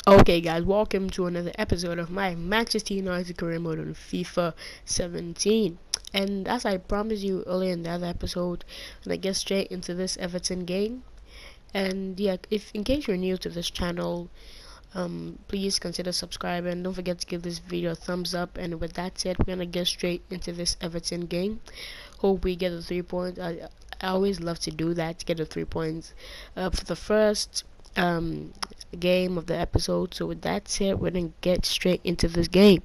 Okay guys, welcome to another episode of my Manchester United career mode on FIFA 17. And as I promised you earlier in the other episode, I'm gonna get straight into this Everton game. And yeah, if in case you're new to this channel, please consider subscribing and don't forget to give this video a thumbs up. And with that said, we're gonna get straight into this Everton game. Hope we get the 3 points. I always love to do that, to get the 3 points for the first game of the episode. So with that said, we're gonna get straight into this game.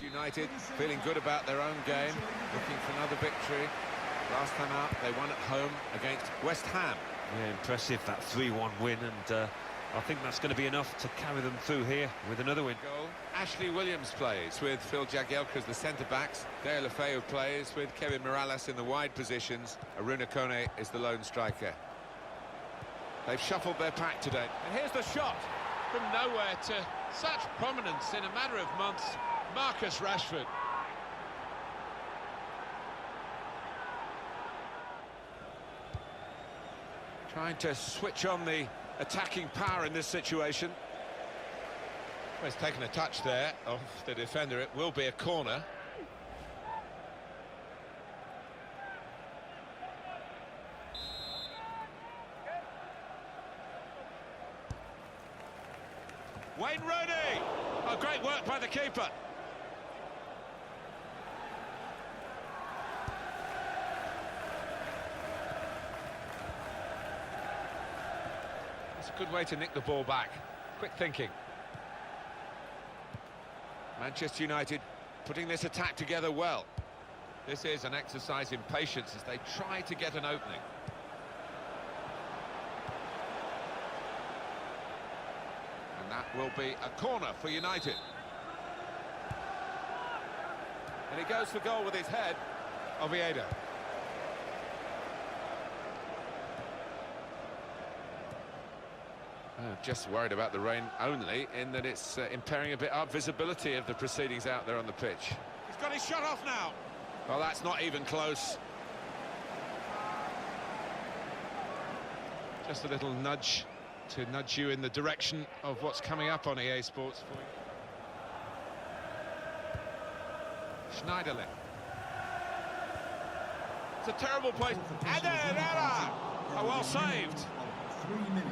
United feeling good about their own game, looking for another victory. Last time out they won at home against West Ham. Yeah, impressive, that 3-1 win, and I think that's going to be enough to carry them through here with another win. Goal. Ashley Williams plays with Phil Jagielka as the centre-backs. Deulofeu plays with Kevin Morales in the wide positions. Aruna Kone is the lone striker. They've shuffled their pack today. And here's the shot from nowhere to such prominence in a matter of months. Marcus Rashford. Trying to switch on the attacking power in this situation. Well, he's taken a touch there of the defender. It will be a corner. Wayne Rooney! Oh, great work by the keeper. It's a good way to nick the ball back. Quick thinking. Manchester United putting this attack together well. This is an exercise in patience as they try to get an opening. And that will be a corner for United. And he goes for goal with his head. Oviedo. Just worried about the rain only, in that it's impairing a bit our visibility of the proceedings out there on the pitch. He's got his shot off now. Well, that's not even close. Just a little nudge to nudge you in the direction of what's coming up on EA Sports for you. Schneiderlin. It's a terrible place. Herrera! Oh, well saved. 3 minutes.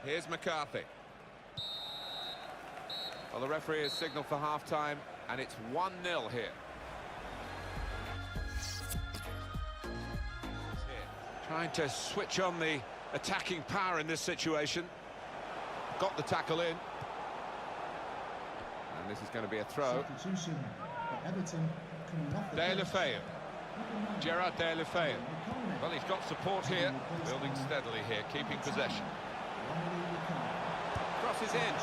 Here's McCarthy. Well, the referee has signalled for half-time, and it's 1-0 here. Trying to switch on the attacking power in this situation. Got the tackle in. And this is going to be a throw. Deulofeu. Gerard Deulofeu. Well, he's got support here. Building steadily here, keeping possession. Crosses in.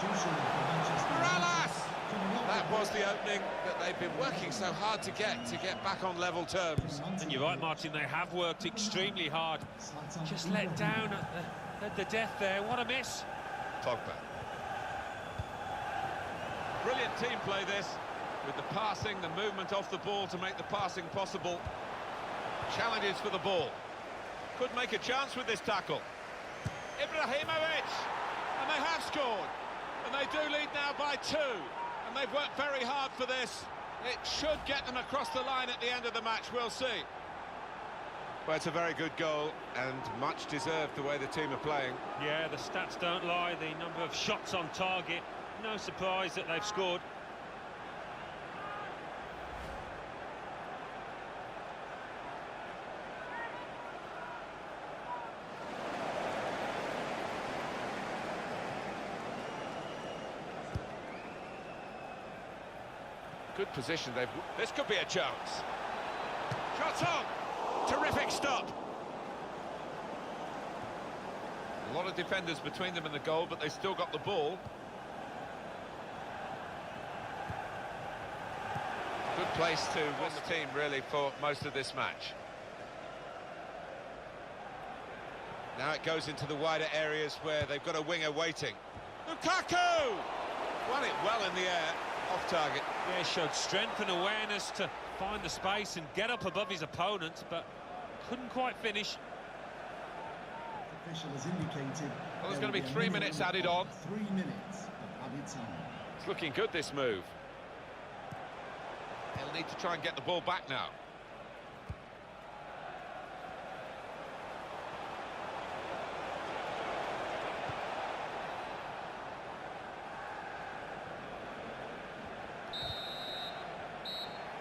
Morales! That was the opening that they've been working so hard to get back on level terms. And you're right, Martin, they have worked extremely hard. Just let down at the death there. What a miss. Pogba. Brilliant team play this, with the passing, the movement off the ball to make the passing possible. Challenges for the ball. Could make a chance with this tackle. Ibrahimovic, and they have scored, and they do lead now by 2, and they've worked very hard for this. It should get them across the line at the end of the match, we'll see. Well, it's a very good goal, and much deserved the way the team are playing. Yeah, the stats don't lie, the number of shots on target. No surprise that they've scored. Good position. This could be a chance. Shots on. Terrific stop. A lot of defenders between them and the goal, but they still got the ball. Good place to win the team, really, for most of this match. Now it goes into the wider areas where they've got a winger waiting. Lukaku! Won it well in the air. Off target. Yeah, showed strength and awareness to find the space and get up above his opponent, but couldn't quite finish. Official has indicated Well, there's going to be 3 minutes added on. 3 minutes of added time. It's looking good, this move. He'll need to try and get the ball back now.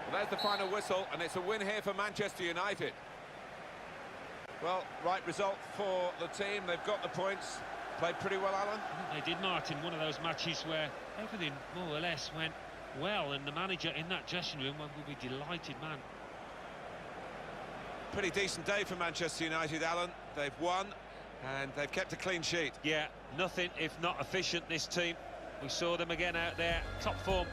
Well, there's the final whistle, and it's a win here for Manchester United. Well, right result for the team. They've got the points. Played pretty well, Alan. They did, Martin. One of those matches where everything more or less went well, and the manager in that dressing room will be delighted, man. Pretty decent day for Manchester United, Alan. They've won, and they've kept a clean sheet. Yeah, nothing if not efficient, this team. We saw them again out there, top form.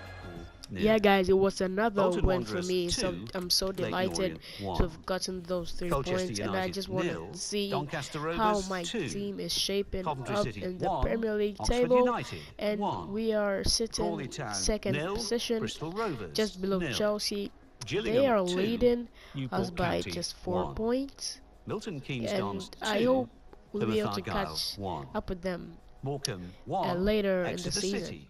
Yeah, guys, it was another Bolton win for Wanderers me. 2, So I'm so Leyton delighted Orient to 1. have gotten those 3 Colchester points, and I United just want 0, to see Doncaster how Rovers my 2, team is shaping Coventry up City in the 1, Premier League Oxford table, United and 1, we are sitting Crawley Town second 0, position, Bristol Rovers just below 0, Chelsea. Gillingham They are 2, leading Newport us by County just 4 1, points, Milton Keynes Dons and I 2, hope we'll be able to Plymouth Argyle catch 1, up with them Morecambe 1, later in the Exeter season. City.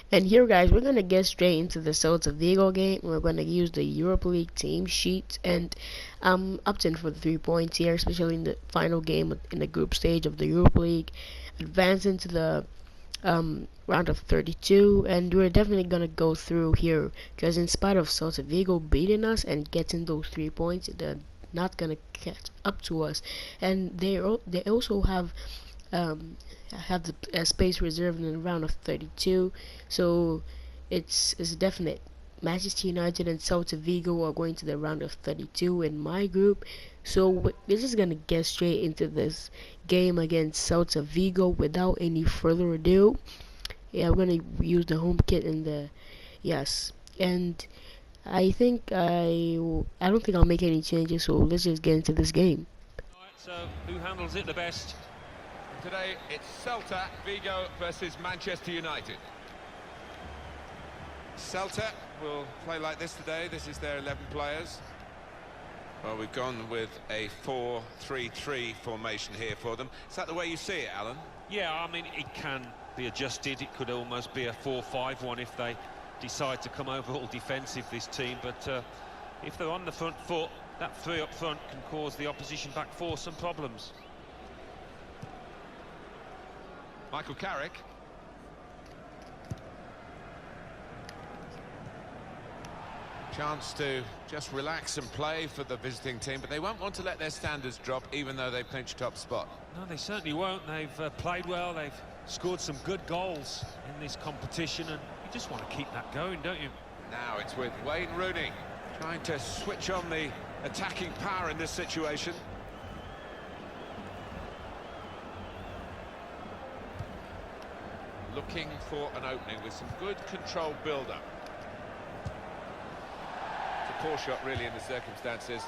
And here, guys, we're gonna get straight into the Celta Vigo game. We're gonna use the Europa League team sheet, and I'm opting for the 3 points here, especially in the final game in the group stage of the Europa League, advancing to the round of 32. And we're definitely gonna go through here, because in spite of Celta Vigo beating us and getting those 3 points, they're not gonna catch up to us, and they also have the space reserved in the round of 32, so it's definite. Manchester United and Celta Vigo are going to the round of 32 in my group, so we're just gonna get straight into this game against Celta Vigo without any further ado. Yeah, we're gonna use the home kit and and I don't think I'll make any changes, so let's just get into this game. Right, so who handles it the best? Today, it's Celta Vigo versus Manchester United. Celta will play like this today. This is their 11 players. Well, we've gone with a 4-3-3 formation here for them. Is that the way you see it, Alan? Yeah, I mean, it can be adjusted. It could almost be a 4-5-1 if they decide to come over all defensive, this team. But if they're on the front foot, that 3 up front can cause the opposition back 4 some problems. Michael Carrick. Chance to just relax and play for the visiting team, but they won't want to let their standards drop, even though they've clinched top spot. No, they certainly won't. They've played well. They've scored some good goals in this competition, and you just want to keep that going, don't you? Now it's with Wayne Rooney, trying to switch on the attacking power in this situation. Looking for an opening with some good controlled build-up. It's a poor shot, really, in the circumstances.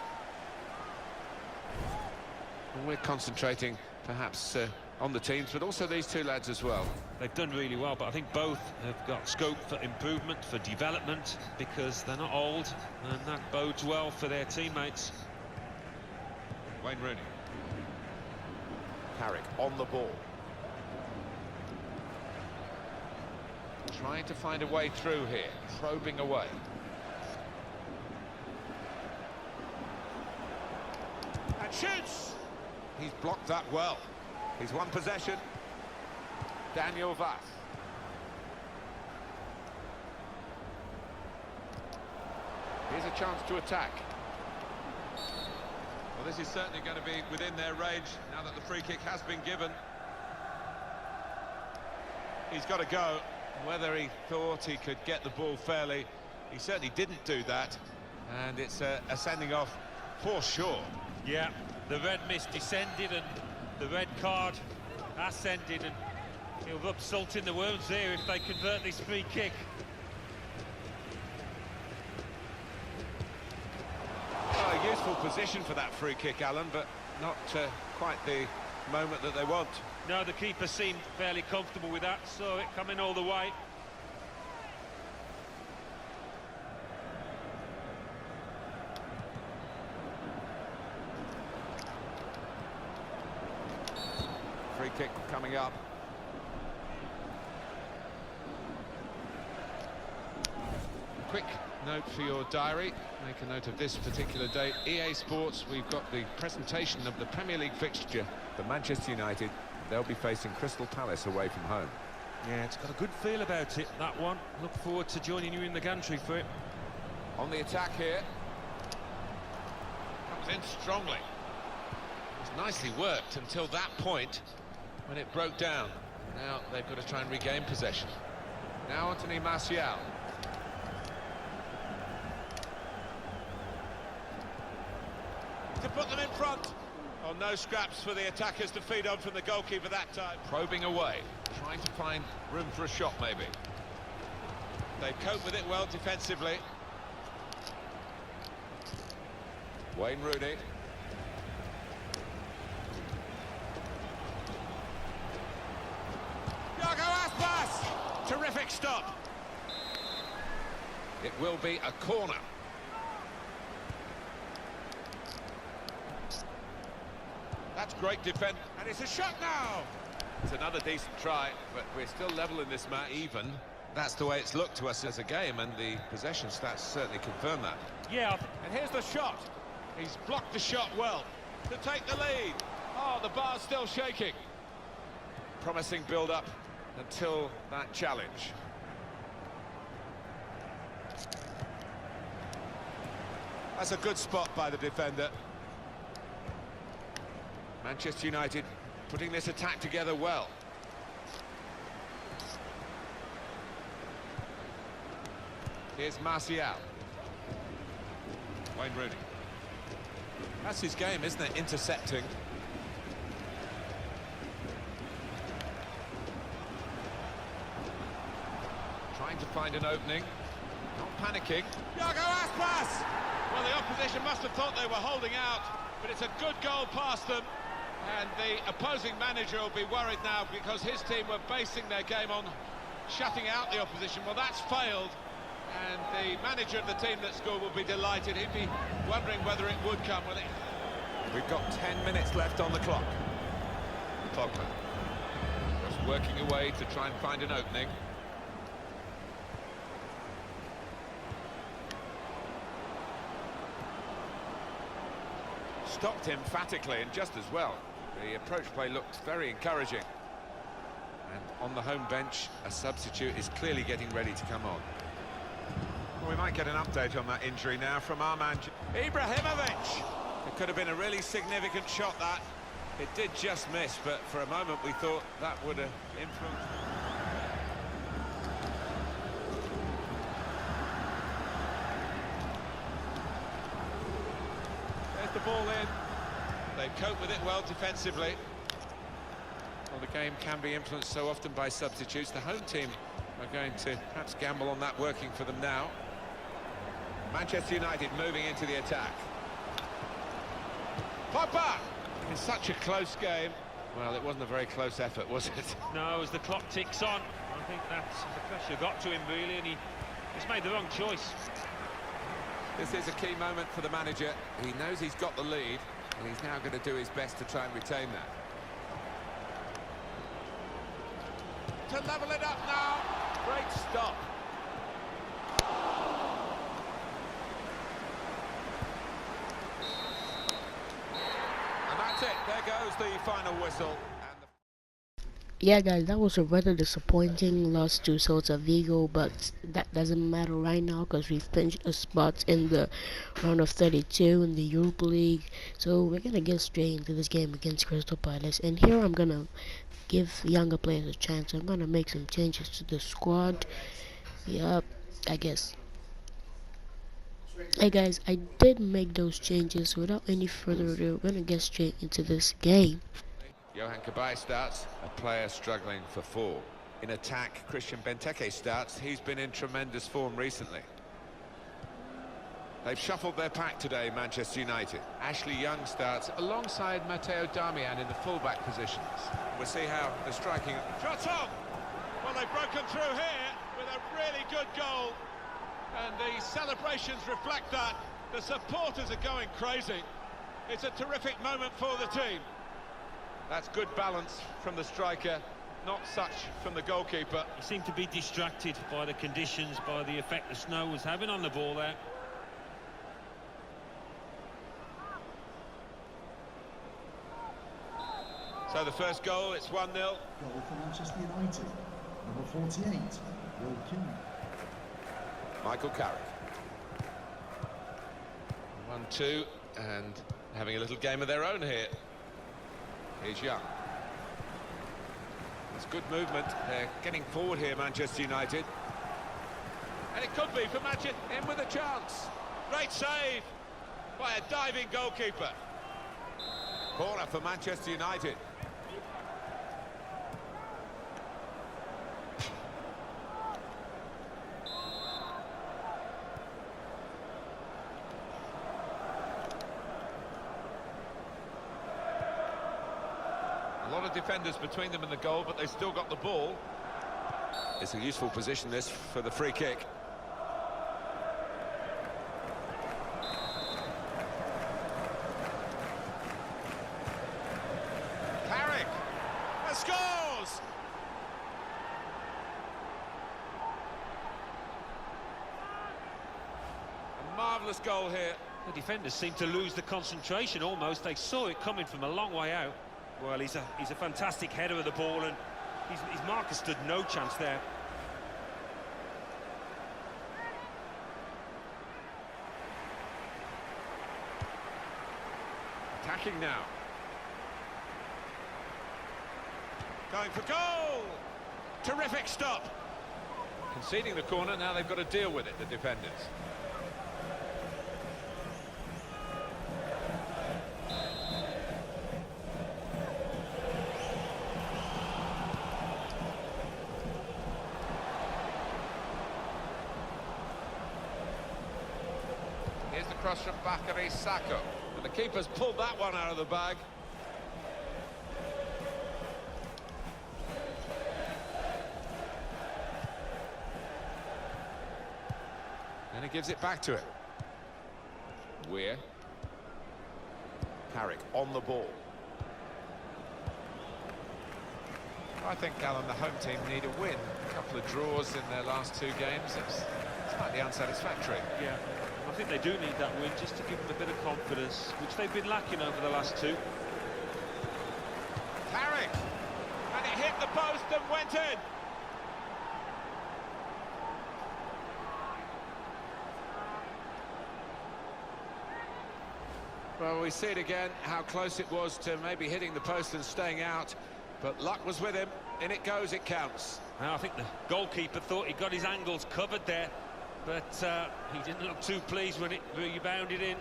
And we're concentrating, perhaps, on the teams, but also these 2 lads as well. They've done really well, but I think both have got scope for improvement, for development, because they're not old, and that bodes well for their teammates. Wayne Rooney. Carrick on the ball. Trying to find a way through here, probing away. And shoots! He's blocked that well. He's won possession. Daniel Vass. Here's a chance to attack. Well, this is certainly going to be within their range now that the free kick has been given. He's got to go. Whether he thought he could get the ball fairly, he certainly didn't do that, and it's a sending off for sure. Yeah, the red mist descended and the red card ascended, and he'll rub salt in the wounds here if they convert this free kick. Well, a useful position for that free kick, Alan, but not quite the moment that they want. No, the keeper seemed fairly comfortable with that, saw it coming all the way. kick coming up. Quick note for your diary, make a note of this particular date. EA Sports, we've got the presentation of the Premier League fixture. For Manchester United, they'll be facing Crystal Palace away from home. Yeah, it's got a good feel about it, that one. Look forward to joining you in the gantry for it. On the attack here. Comes in strongly. It's nicely worked until that point when it broke down. Now they've got to try and regain possession. Now Anthony Martial. To put them in front. Oh, no scraps for the attackers to feed on from the goalkeeper that time. Probing away, trying to find room for a shot maybe. They cope with it well defensively. Wayne Rooney. Thiago Aspas! Terrific stop. It will be a corner. That's great defense. And it's a shot now! It's another decent try, but we're still level in this match. Even. That's the way it's looked to us as a game, and the possession stats certainly confirm that. Yeah. And here's the shot. He's blocked the shot well to take the lead. Oh, the bar's still shaking. Promising build-up until that challenge. That's a good spot by the defender. Manchester United putting this attack together well. Here's Martial. Wayne Rooney. That's his game, isn't it? Intercepting. Trying to find an opening. Not panicking. Thiago Aspas! Well, the opposition must have thought they were holding out, but it's a good goal past them. And the opposing manager will be worried now because his team were basing their game on shutting out the opposition. Well, that's failed. And the manager of the team that scored will be delighted. He'd be wondering whether it would come. Well, We've got 10 minutes left on the clock. Pogba just working away to try and find an opening. Stopped emphatically and just as well. The approach play looked very encouraging. And on the home bench, a substitute is clearly getting ready to come on. we might get an update on that injury now from our man Ibrahimovic. It could have been a really significant shot, that. It did just miss, but for a moment we thought that would have influenced. There's the ball in. They cope with it well defensively. Well, the game can be influenced so often by substitutes. The home team are going to perhaps gamble on that working for them now. Manchester United moving into the attack. Pogba! In such a close game. Well, it wasn't a very close effort, was it? No, as the clock ticks on, I think that's the pressure got to him, really, and he's made the wrong choice. This is a key moment for the manager. He knows he's got the lead, and he's now going to do his best to try and retain that. To level it up now. Great stop. And that's it. There goes the final whistle. Yeah, guys, that was a rather disappointing loss to Celta Vigo, but that doesn't matter right now because we've pinched a spot in the round of 32 in the Europa League. So we're gonna get straight into this game against Crystal Palace, and here I'm gonna give younger players a chance. I'm gonna make some changes to the squad. Yep, I guess. Hey guys, I did make those changes. So without any further ado, we're gonna get straight into this game. Yohan Cabaye starts, a player struggling for form. In attack, Christian Benteke starts. He's been in tremendous form recently. They've shuffled their pack today, Manchester United. Ashley Young starts alongside Matteo Darmian in the fullback positions. We'll see how the striking... Shot on! Well, they've broken through here with a really good goal. And the celebrations reflect that. The supporters are going crazy. It's a terrific moment for the team. That's good balance from the striker, not such from the goalkeeper. He seemed to be distracted by the conditions, by the effect the snow was having on the ball there. So the first goal, it's 1-0. Goal for Manchester United. Number 48, Will King. Michael Carrick. 1-2, and having a little game of their own here. Here's Young. It's good movement. They're getting forward here, Manchester United. And it could be for Manchester, in with a chance. Great save by a diving goalkeeper. Corner for Manchester United. A lot of defenders between them and the goal, but they've still got the ball. It's a useful position, this, for the free kick. Carrick! And scores! A marvellous goal here. The defenders seem to lose the concentration almost. They saw it coming from a long way out. Well, he's a fantastic header of the ball, and his marker stood no chance there. Attacking now. Going for goal! Terrific stop! Conceding the corner, now they've got to deal with it, the defenders. Here's the cross from Bakary Sakho. And the keeper's pulled that one out of the bag. And he gives it back to it. Weir. Carrick on the ball. I think, Alan, the home team need a win. A couple of draws in their last two games. It's slightly unsatisfactory. Yeah, I think they do need that win just to give them a bit of confidence, which they've been lacking over the last two. Carrick! And it hit the post and went in. Well, we see it again, how close it was to maybe hitting the post and staying out. But luck was with him. In it goes, it counts. Now, I think the goalkeeper thought he got his angles covered there, but he didn't look too pleased when it rebounded in.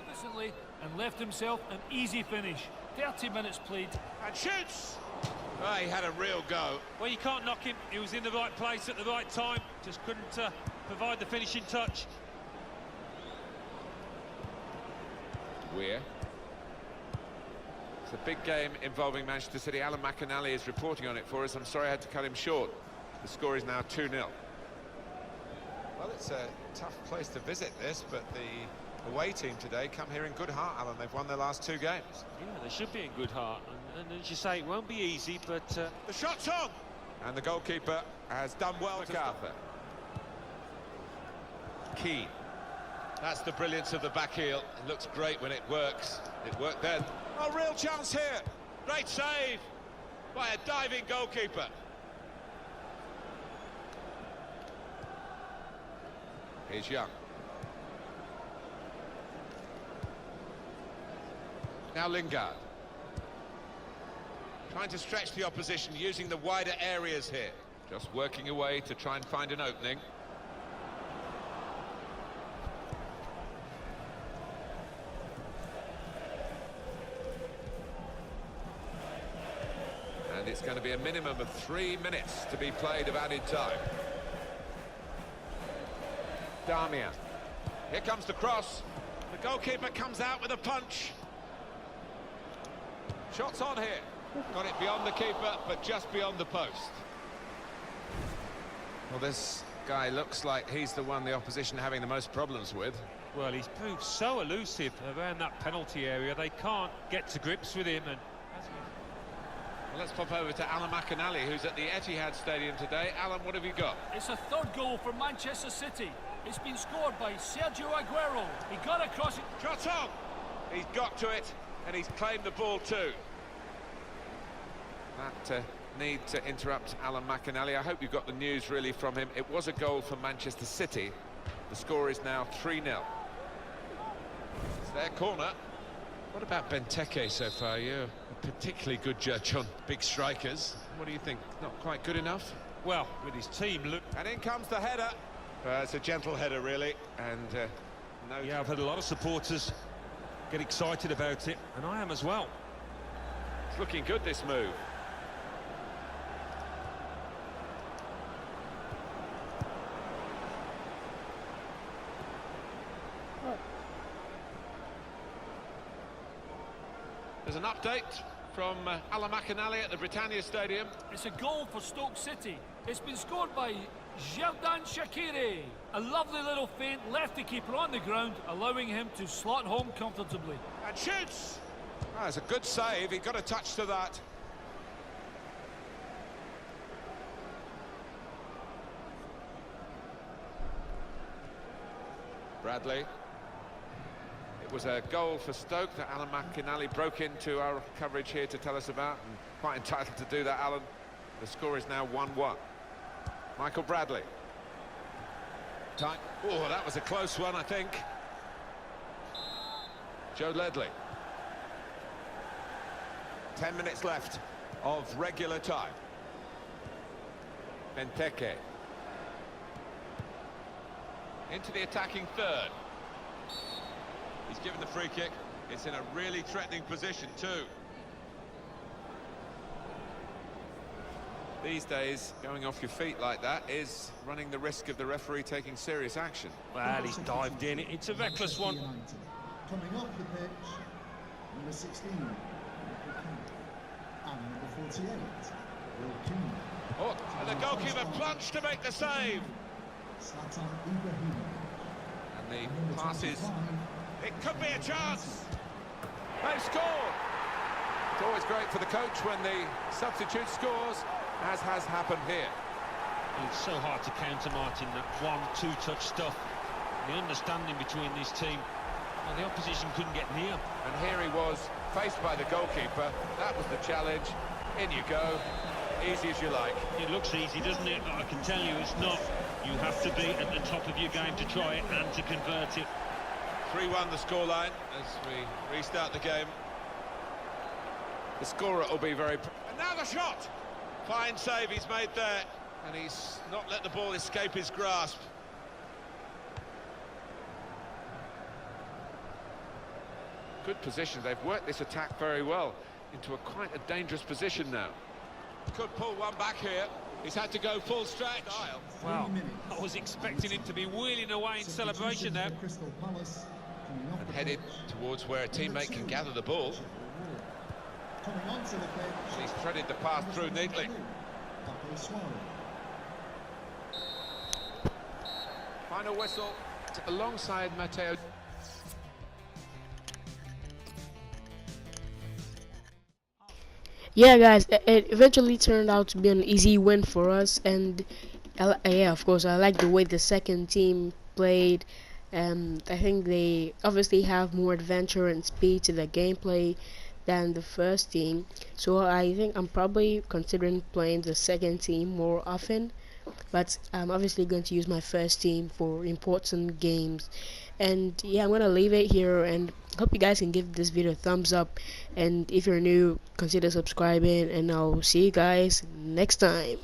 Innocently, and left himself an easy finish. 30 minutes played. And shoots! Oh, he had a real go. Well, you can't knock him. He was in the right place at the right time. Just couldn't provide the finishing touch. Weir. It's a big game involving Manchester City. Alan McInally is reporting on it for us. I'm sorry I had to cut him short. The score is now 2-0. Well, it's a tough place to visit this, but the away team today come here in good heart, Alan. They've won their last two games. Yeah, they should be in good heart. And as you say, it won't be easy, but... The shot's on! And the goalkeeper has done well to MacArthur. Keane. That's the brilliance of the back heel. It looks great when it works. It worked then. Oh, real chance here. Great save by a diving goalkeeper. Here's Young. Now Lingard. Trying to stretch the opposition, using the wider areas here. Just working away to try and find an opening. And it's going to be a minimum of 3 minutes to be played of added time. Darmian. Here comes the cross. The goalkeeper comes out with a punch. Shots on here. Got it beyond the keeper, but just beyond the post. Well, this guy looks like he's the one the opposition are having the most problems with. Well, he's proved so elusive around that penalty area. They can't get to grips with him. And Well, let's pop over to Alan McInally, who's at the Etihad Stadium today. Alan, what have you got? It's a third goal for Manchester City. It's been scored by Sergio Aguero. He got across it. Shot on! He's got to it, and he's claimed the ball too. That need to interrupt Alan McInally. I hope you got the news really from him. It was a goal for Manchester City. The score is now 3-0. It's their corner. What about Benteke so far? You're a particularly good judge on big strikers. What do you think? Not quite good enough? well, with his team, look. And in comes the header. It's a gentle header, really. And no. Yeah, I've had a lot of supporters get excited about it, and I am as well. It's looking good, this move. There's an update from Alan McInally at the Britannia Stadium. It's a goal for Stoke City. It's been scored by Xherdan Shaqiri. A lovely little feint, left the keeper on the ground, allowing him to slot home comfortably. And shoots! Oh, it's a good save, he got a touch to that. Bradley. It was a goal for Stoke that Alan McInally broke into our coverage here to tell us about, and quite entitled to do that, Alan. The score is now 1-1. Michael Bradley. Time. Oh, that was a close one, I think. Joe Ledley. 10 minutes left of regular time. Benteke. Into the attacking third. He's given the free kick. It's in a really threatening position too. These days, going off your feet like that is running the risk of the referee taking serious action. Well, he's dived in. It's a reckless one. Coming off the pitch, number 16, and number 48, Will King. Oh, and the goalkeeper plunged to make the save. Zlatan Ibrahimovic. And the passes. It could be a chance. They've scored. It's always great for the coach when the substitute scores, as has happened here. It's so hard to counter, Martin, that 1-2 touch stuff. The understanding between this team, well, the opposition couldn't get near. And here he was, faced by the goalkeeper. That was the challenge. In you go. Easy as you like. It looks easy, doesn't it? But I can tell you it's not. You have to be at the top of your game to try it and to convert it. 3-1 the scoreline as we restart the game. The scorer will be very... And now the shot! Fine save he's made there. And he's not let the ball escape his grasp. Good position. They've worked this attack very well into quite a dangerous position now. Could pull one back here. He's had to go full stretch. Wow, I was expecting him to be wheeling away in celebration there. And headed towards where a teammate can gather the ball. He's threaded the path through neatly. Final whistle alongside Matteo. Yeah, guys, it eventually turned out to be an easy win for us, and yeah, of course, I like the way the second team played. I think they obviously have more adventure and speed to the gameplay than the first team, so I think I'm probably considering playing the second team more often, but I'm obviously going to use my first team for important games. And yeah, I'm gonna leave it here, and hope you guys can give this video a thumbs up, and if you're new, consider subscribing, and I'll see you guys next time.